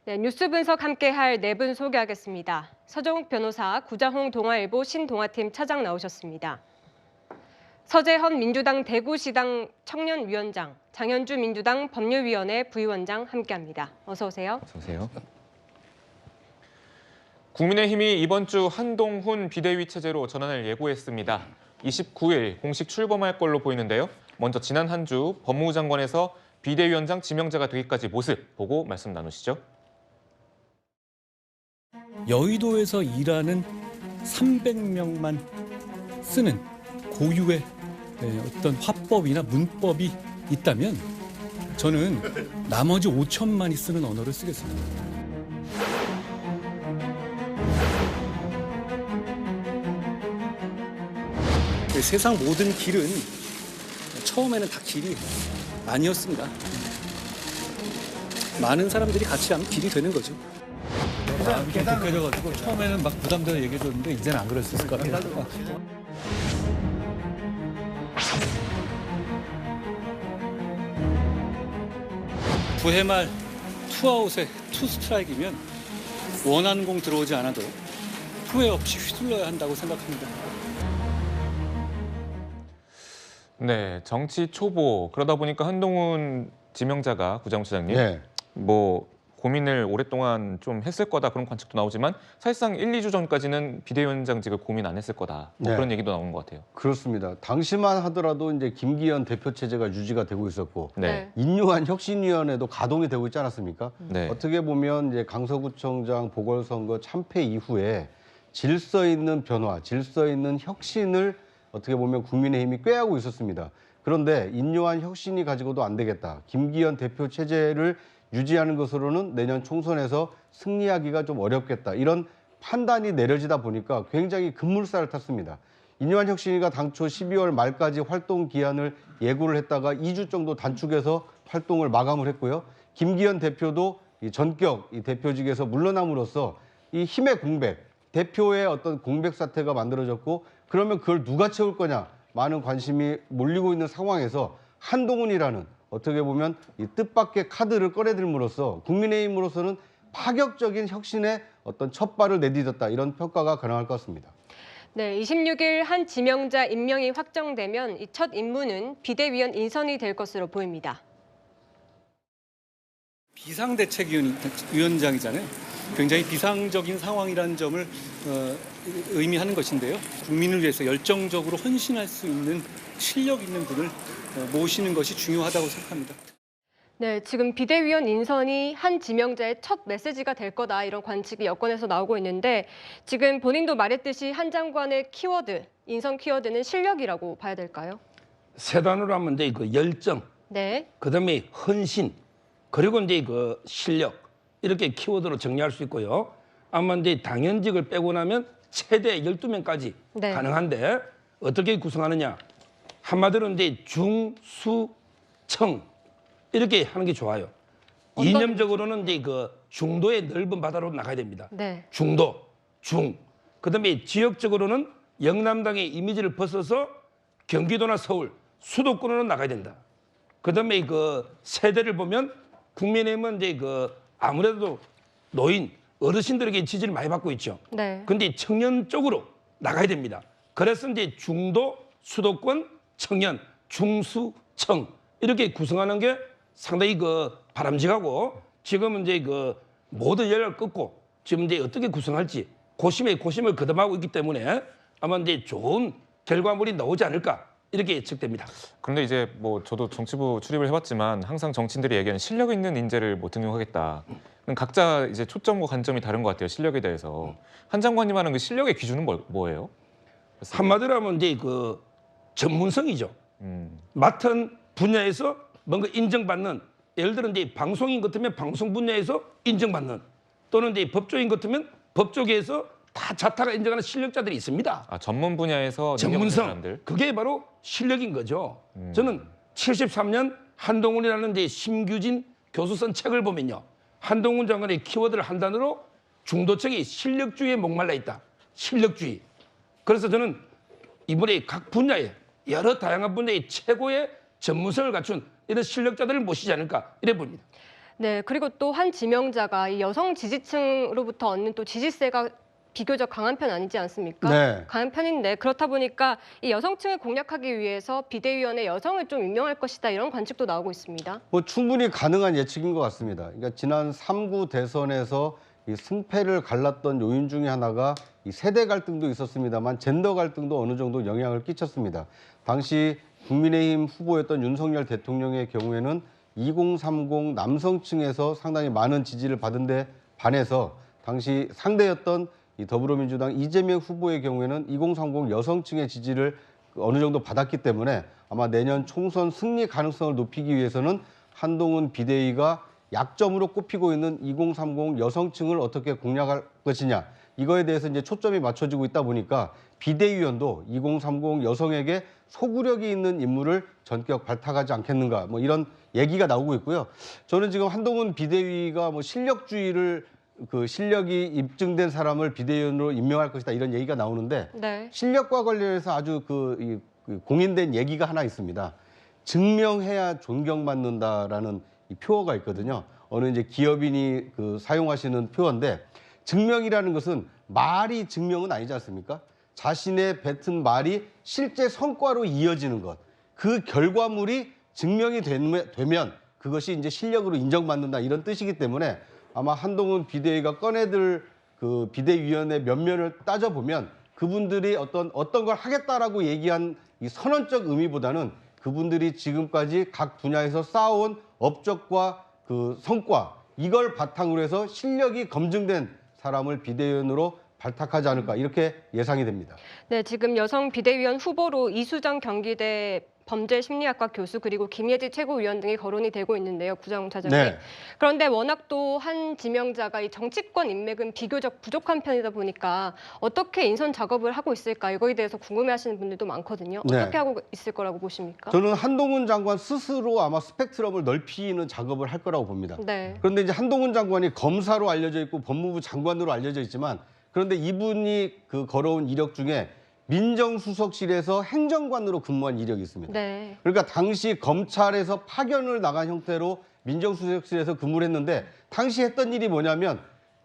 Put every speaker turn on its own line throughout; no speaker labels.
네, 뉴스 분석 함께할 네 분 소개하겠습니다. 서정욱 변호사, 구자홍 동아일보 신동아팀 차장 나오셨습니다. 서재헌 민주당 대구시당 청년위원장, 장현주 민주당 법률위원회 부위원장 함께합니다. 어서 오세요.
어서 오세요. 국민의힘이 이번 주 한동훈 비대위 체제로 전환을 예고했습니다. 29일 공식 출범할 걸로 보이는데요. 먼저 지난 한 주 법무부 장관에서 비대위원장 지명자가 되기까지 모습 보고 말씀 나누시죠.
여의도에서 일하는 300명만 쓰는 고유의 어떤 화법이나 문법이 있다면 저는 나머지 5천만이 쓰는 언어를 쓰겠습니다. 세상 모든 길은 처음에는 다 길이 아니었습니다. 많은 사람들이 같이 하면 길이 되는 거죠. 마음이 좀 독해져가지고 처음에는 막 부담돼서 얘기해줬는데 이제는 안 그럴 수 있을 것 같아요. 구회 말 투아웃에 투 스트라이크이면 원하는 공 들어오지 않아도 후회 없이 휘둘러야 한다고 생각합니다.
네, 정치 초보. 그러다 보니까 한동훈 지명자가 구자홍 차장님 뭐 고민을 오랫동안 좀 했을 거다 그런 관측도 나오지만 사실상 1, 2주 전까지는 비대위원장직을 고민 안 했을 거다. 뭐 그런 얘기도 나오는 것 같아요.
그렇습니다. 당시만 하더라도 이제 김기현 대표 체제가 유지가 되고 있었고 인요한 혁신위원회도 가동이 되고 있지 않았습니까? 어떻게 보면 이제 강서구청장 보궐선거 참패 이후에 질서 있는 변화, 질서 있는 혁신을 어떻게 보면 국민의힘이 꾀하고 있었습니다. 그런데 인요한 혁신이 가지고도 안 되겠다. 김기현 대표 체제를 유지하는 것으로는 내년 총선에서 승리하기가 좀 어렵겠다. 이런 판단이 내려지다 보니까 굉장히 급물살을 탔습니다. 인요한 혁신이가 당초 12월 말까지 활동 기한을 예고를 했다가 2주 정도 단축해서 활동을 마감을 했고요. 김기현 대표도 이 전격 이 대표직에서 물러남으로써 이 힘의 공백, 대표의 어떤 공백 사태가 만들어졌고 그러면 그걸 누가 채울 거냐 많은 관심이 몰리고 있는 상황에서 한동훈이라는 어떻게 보면 이 뜻밖의 카드를 꺼내들므로써 국민의힘으로서는 파격적인 혁신의 어떤 첫 발을 내딛었다 이런 평가가 가능할 것 같습니다.
네, 26일 한 지명자 임명이 확정되면 이 첫 임무는 비대위원 인선이 될 것으로 보입니다.
비상대책위원장이잖아요. 굉장히 비상적인 상황이라는 점을 의미하는 것인데요. 국민을 위해서 열정적으로 헌신할 수 있는 실력 있는 분을 모시는 것이 중요하다고 생각합니다.
네, 지금 비대위원 인선이 한 지명자의 첫 메시지가 될 거다 이런 관측이 여권에서 나오고 있는데 지금 본인도 말했듯이 한 장관의 키워드, 인선 키워드는 실력이라고 봐야 될까요?
세 단어로 하면 이제 그 열정, 그다음에 헌신, 그리고 이제 그 실력 이렇게 키워드로 정리할 수 있고요. 아마 이제 당연직을 빼고 나면 최대 12명까지 가능한데 어떻게 구성하느냐? 한마디로 이제 중수청 이렇게 하는 게 좋아요. 이념적으로는 이제 그 중도의 넓은 바다로 나가야 됩니다. 중도, 중. 그다음에 지역적으로는 영남당의 이미지를 벗어서 경기도나 서울, 수도권으로 나가야 된다. 그다음에 그 세대를 보면 국민의힘은 이제 그 아무래도 노인, 어르신들에게 지지를 많이 받고 있죠. 근데 청년 쪽으로 나가야 됩니다. 그래서 이제 중도, 수도권, 청년, 중수청 이렇게 구성하는 게 상당히 그 바람직하고 지금은 이제 그 모든 연락을 끊고 지금 이제 어떻게 구성할지 고심에 고심을 거듭하고 있기 때문에 아마 이제 좋은 결과물이 나오지 않을까 이렇게 예측됩니다.
그런데 이제 뭐 저도 정치부 출입을 해봤지만 항상 정치인들이 얘기하는 실력 있는 인재를 뭐 등용하겠다. 각자 이제 초점과 관점이 다른 것 같아요. 실력에 대해서. 한 장관님 하는 그 실력의 기준은 뭐예요?
한마디로 하면 이제 그 전문성이죠. 맡은 분야에서 뭔가 인정받는 예를 들어 이제 방송인 같으면 방송 분야에서 인정받는 또는 이제 법조인 같으면 법조계에서 다 자타가 인정하는 실력자들이 있습니다.
아, 전문 분야에서
전문성
사람들.
그게 바로 실력인 거죠. 저는 73년 한동훈이라는 이제 심규진 교수 쓴 책을 보면요. 한동훈 장관의 키워드를 한 단어로 중도층이 실력주의에 목말라 있다. 실력주의. 그래서 저는 이번에 각 분야에 여러 다양한 분야의 최고의 전문성을 갖춘 이런 실력자들을 모시지 않을까 이래 봅니다.
네, 그리고 또 한 지명자가 이 여성 지지층으로부터 얻는 또 지지세가 비교적 강한 편 아니지 않습니까?
네.
강한 편인데 그렇다 보니까 이 여성층을 공략하기 위해서 비대위원회 여성을 좀 임명할 것이다 이런 관측도 나오고 있습니다.
뭐 충분히 가능한 예측인 것 같습니다. 그러니까 지난 3구 대선에서 이 승패를 갈랐던 요인 중에 하나가 이 세대 갈등도 있었습니다만 젠더 갈등도 어느 정도 영향을 끼쳤습니다. 당시 국민의힘 후보였던 윤석열 대통령의 경우에는 2030 남성층에서 상당히 많은 지지를 받은 데 반해서 당시 상대였던 이 더불어민주당 이재명 후보의 경우에는 2030 여성층의 지지를 어느 정도 받았기 때문에 아마 내년 총선 승리 가능성을 높이기 위해서는 한동훈 비대위가 약점으로 꼽히고 있는 2030 여성층을 어떻게 공략할 것이냐 이거에 대해서 이제 초점이 맞춰지고 있다 보니까 비대위원도 2030 여성에게 소구력이 있는 인물을 전격 발탁하지 않겠는가 뭐 이런 얘기가 나오고 있고요. 저는 지금 한동훈 비대위가 뭐 실력주의를 그 실력이 입증된 사람을 비대위원으로 임명할 것이다 이런 얘기가 나오는데
네.
실력과 관련해서 아주 그 공인된 얘기가 하나 있습니다. 증명해야 존경받는다라는 이 표어가 있거든요. 어느 이제 기업인이 그 사용하시는 표어인데 증명이라는 것은 말이 증명은 아니지 않습니까? 자신의 뱉은 말이 실제 성과로 이어지는 것. 그 결과물이 증명이 되면 그것이 이제 실력으로 인정받는다 이런 뜻이기 때문에 아마 한동훈 비대위가 꺼내들 그 비대위원회 면면을 따져보면 그분들이 어떤 걸 하겠다라고 얘기한 이 선언적 의미보다는 그분들이 지금까지 각 분야에서 쌓아온 업적과 그 성과 이걸 바탕으로 해서 실력이 검증된 사람을 비대위원으로 발탁하지 않을까 이렇게 예상이 됩니다.
네, 지금 여성 비대위원 후보로 이수정 경기대 범죄심리학과 교수 그리고 김예지 최고위원 등이 거론이 되고 있는데요, 구자홍 차장님.
네.
그런데 워낙 또 한 지명자가 이 정치권 인맥은 비교적 부족한 편이다 보니까 어떻게 인선 작업을 하고 있을까 이거에 대해서 궁금해하시는 분들도 많거든요.
네.
어떻게 하고 있을 거라고 보십니까?
저는 한동훈 장관 스스로 아마 스펙트럼을 넓히는 작업을 할 거라고 봅니다.
네.
그런데 이제 한동훈 장관이 검사로 알려져 있고 법무부 장관으로 알려져 있지만 그런데 이분이 그 걸어온 이력 중에 민정수석실에서 행정관으로 근무한 이력이 있습니다.
네.
그러니까 당시 검찰에서 파견을 나간 형태로 민정수석실에서 근무를 했는데 당시 했던 일이 뭐냐면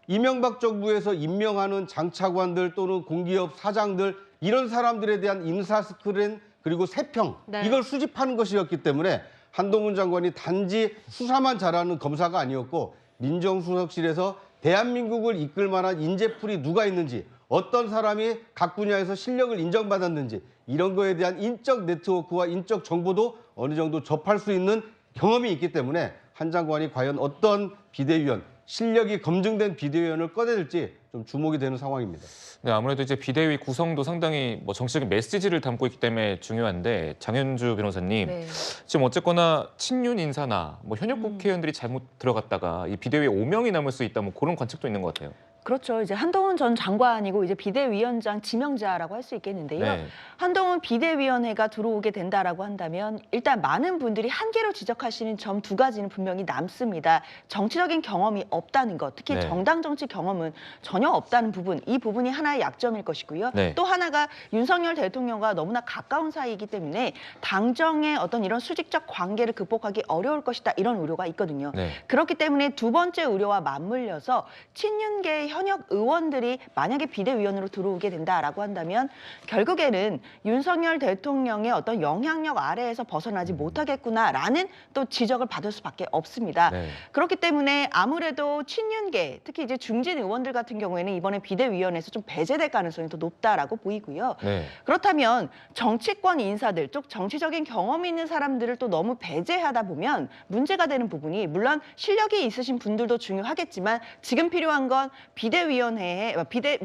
이명박 정부에서 임명하는 장차관들 또는 공기업 사장들 이런 사람들에 대한 인사 스크린 그리고 세평
네.
이걸 수집하는 것이었기 때문에 한동훈 장관이 단지 수사만 잘하는 검사가 아니었고 민정수석실에서 대한민국을 이끌 만한 인재풀이 누가 있는지 어떤 사람이 각 분야에서 실력을 인정받았는지 이런 거에 대한 인적 네트워크와 인적 정보도 어느 정도 접할 수 있는 경험이 있기 때문에 한 장관이 과연 어떤 비대위원, 실력이 검증된 비대위원을 꺼내들지 좀 주목이 되는 상황입니다.
네, 아무래도 이제 비대위 구성도 상당히 뭐 정치적인 메시지를 담고 있기 때문에 중요한데 장현주 변호사님,
네.
지금 어쨌거나 친윤 인사나 뭐 현역 국회의원들이 잘못 들어갔다가 이 비대위에 오명이 남을 수 있다 뭐 그런 관측도 있는 것 같아요.
그렇죠. 이제 한동훈 전 장관이고 이제 비대위원장 지명자라고 할 수 있겠는데요.
네.
한동훈 비대위원회가 들어오게 된다라고 한다면 일단 많은 분들이 한계로 지적하시는 점 두 가지는 분명히 남습니다. 정치적인 경험이 없다는 것, 특히
네.
정당 정치 경험은 전혀 없다는 부분, 이 부분이 하나의 약점일 것이고요.
네.
또 하나가 윤석열 대통령과 너무나 가까운 사이이기 때문에 당정의 어떤 이런 수직적 관계를 극복하기 어려울 것이다 이런 우려가 있거든요.
네.
그렇기 때문에 두 번째 우려와 맞물려서 친윤계 현역 의원들이 만약에 비대위원으로 들어오게 된다라고 한다면 결국에는 윤석열 대통령의 어떤 영향력 아래에서 벗어나지 못하겠구나라는 또 지적을 받을 수밖에 없습니다.
네.
그렇기 때문에 아무래도 친윤계, 특히 이제 중진 의원들 같은 경우에는 이번에 비대위원회에서 좀 배제될 가능성이 더 높다라고 보이고요.
네.
그렇다면 정치권 인사들, 쪽 정치적인 경험이 있는 사람들을 또 너무 배제하다 보면 문제가 되는 부분이 물론 실력이 있으신 분들도 중요하겠지만 지금 필요한 건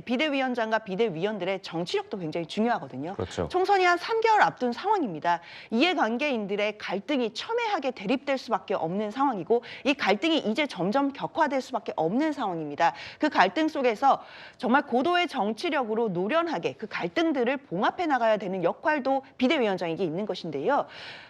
비대위원장과 비대위원들의 정치력도 굉장히 중요하거든요.
그렇죠.
총선이 한 3개월 앞둔 상황입니다. 이해관계인들의 갈등이 첨예하게 대립될 수밖에 없는 상황이고 이 갈등이 이제 점점 격화될 수밖에 없는 상황입니다. 그 갈등 속에서 정말 고도의 정치력으로 노련하게 그 갈등들을 봉합해 나가야 되는 역할도 비대위원장에게 있는 것인데요.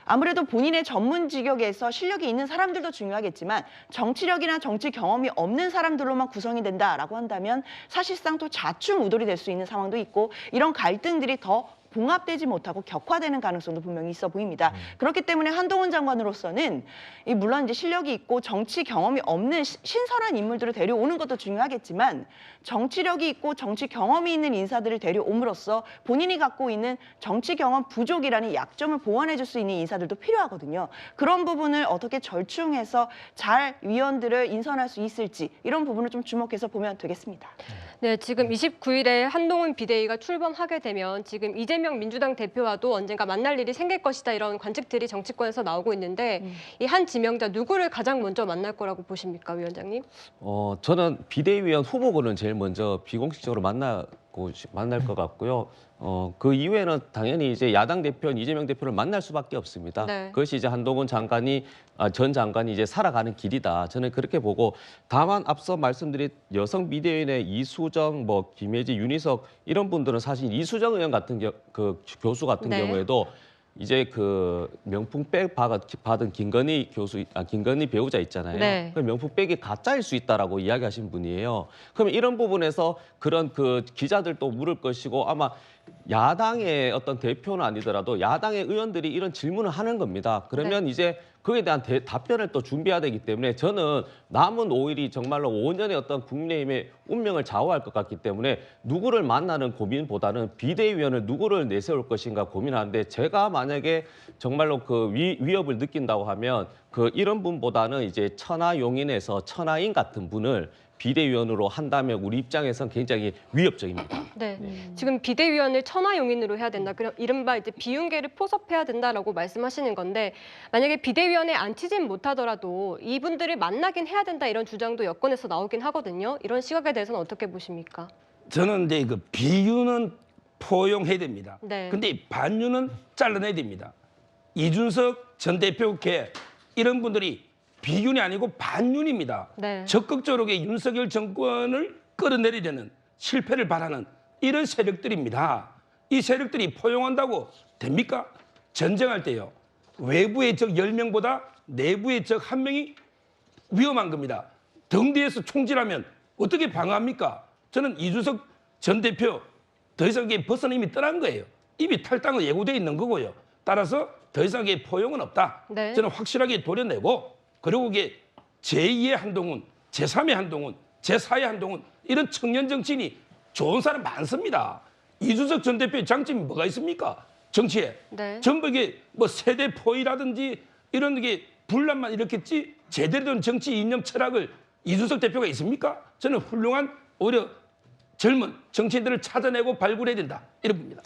아무래도 본인의 전문 직역에서 실력이 있는 사람들도 중요하겠지만 정치력이나 정치 경험이 없는 사람들로만 구성이 된다라고 한다면 사실상 또 좌충우돌이 될 수 있는 상황도 있고 이런 갈등들이 더 봉합되지 못하고 격화되는 가능성도 분명히 있어 보입니다. 그렇기 때문에 한동훈 장관으로서는 물론 이제 실력이 있고 정치 경험이 없는 신선한 인물들을 데려오는 것도 중요하겠지만 정치력이 있고 정치 경험이 있는 인사들을 데려옴으로써 본인이 갖고 있는 정치 경험 부족이라는 약점을 보완해 줄 수 있는 인사들도 필요하거든요. 그런 부분을 어떻게 절충해서 잘 위원들을 인선할 수 있을지 이런 부분을 좀 주목해서 보면 되겠습니다.
네, 지금 29일에 한동훈 비대위가 출범하게 되면 지금 이재명 민주당 대표와도 언젠가 만날 일이 생길 것이다 이런 관측들이 정치권에서 나오고 있는데 이 한 지명자 누구를 가장 먼저 만날 거라고 보십니까, 위원장님?
저는 비대위원 후보군은 제일 먼저 비공식적으로 만날 것 같고요. 그 이후에는 당연히 이제 야당 대표인 이재명 대표를 만날 수밖에 없습니다.
네.
그것이 이제 한동훈 전 장관이 이제 살아가는 길이다. 저는 그렇게 보고 다만 앞서 말씀드린 여성 비대위원의 이수정, 김혜지, 윤희석 이런 분들은 사실 이수정 의원 같은 교수 같은
네.
경우에도 이제 그 명품백 받은 김건희 배우자 있잖아요.
네.
그 명품백이 가짜일 수 있다라고 이야기하신 분이에요. 그러면 이런 부분에서 그런 그 기자들도 물을 것이고 아마 야당의 어떤 대표는 아니더라도 야당의 의원들이 이런 질문을 하는 겁니다. 그러면 이제 그에 대한 답변을 또 준비해야 되기 때문에 저는 남은 5일이 정말로 5년의 어떤 국민의힘의 운명을 좌우할 것 같기 때문에 누구를 만나는 고민보다는 비대위원을 누구를 내세울 것인가 고민하는데 제가 만약에 정말로 그 위협을 느낀다고 하면 이런 분보다는 이제 천하용인에서 천하인 같은 분을 비대위원으로 한다면 우리 입장에선 굉장히 위협적입니다.
네, 지금 비대위원을 천하용인으로 해야 된다. 그럼 이른바 이제 비윤계를 포섭해야 된다라고 말씀하시는 건데 만약에 비대위원에 앉히진 못하더라도 이분들을 만나긴 해야 된다 이런 주장도 여권에서 나오긴 하거든요. 이런 시각에 대해서는 어떻게 보십니까?
저는 이제 그 비윤은 포용해야 됩니다.
네.
근데 반윤은 잘라내야 됩니다. 이준석 전 대표 개 이런 분들이 비윤이 아니고 반윤입니다.
네.
적극적으로 윤석열 정권을 끌어내리려는 실패를 바라는 이런 세력들입니다. 이 세력들이 포용한다고 됩니까? 전쟁할 때요. 외부의 적 10명보다 내부의 적 1명이 위험한 겁니다. 등 뒤에서 총질하면 어떻게 방어합니까? 저는 이준석 전 대표 더 이상 벗어나 이미 떠난 거예요. 이미 탈당은 예고되어 있는 거고요. 따라서 더 이상 포용은 없다.
네.
저는 확실하게 도려내고 그리고 이게 제2의 한동훈, 제3의 한동훈, 제4의 한동훈 이런 청년 정치인이 좋은 사람 많습니다. 이준석 전 대표의 장점이 뭐가 있습니까? 정치에.
네.
전부 이게 세대 포위라든지 이런 게 분란만 일으켰지 제대로 된 정치 이념 철학을 이준석 대표가 있습니까? 저는 훌륭한 오히려 젊은 정치인들을 찾아내고 발굴해야 된다. 이런 겁니다.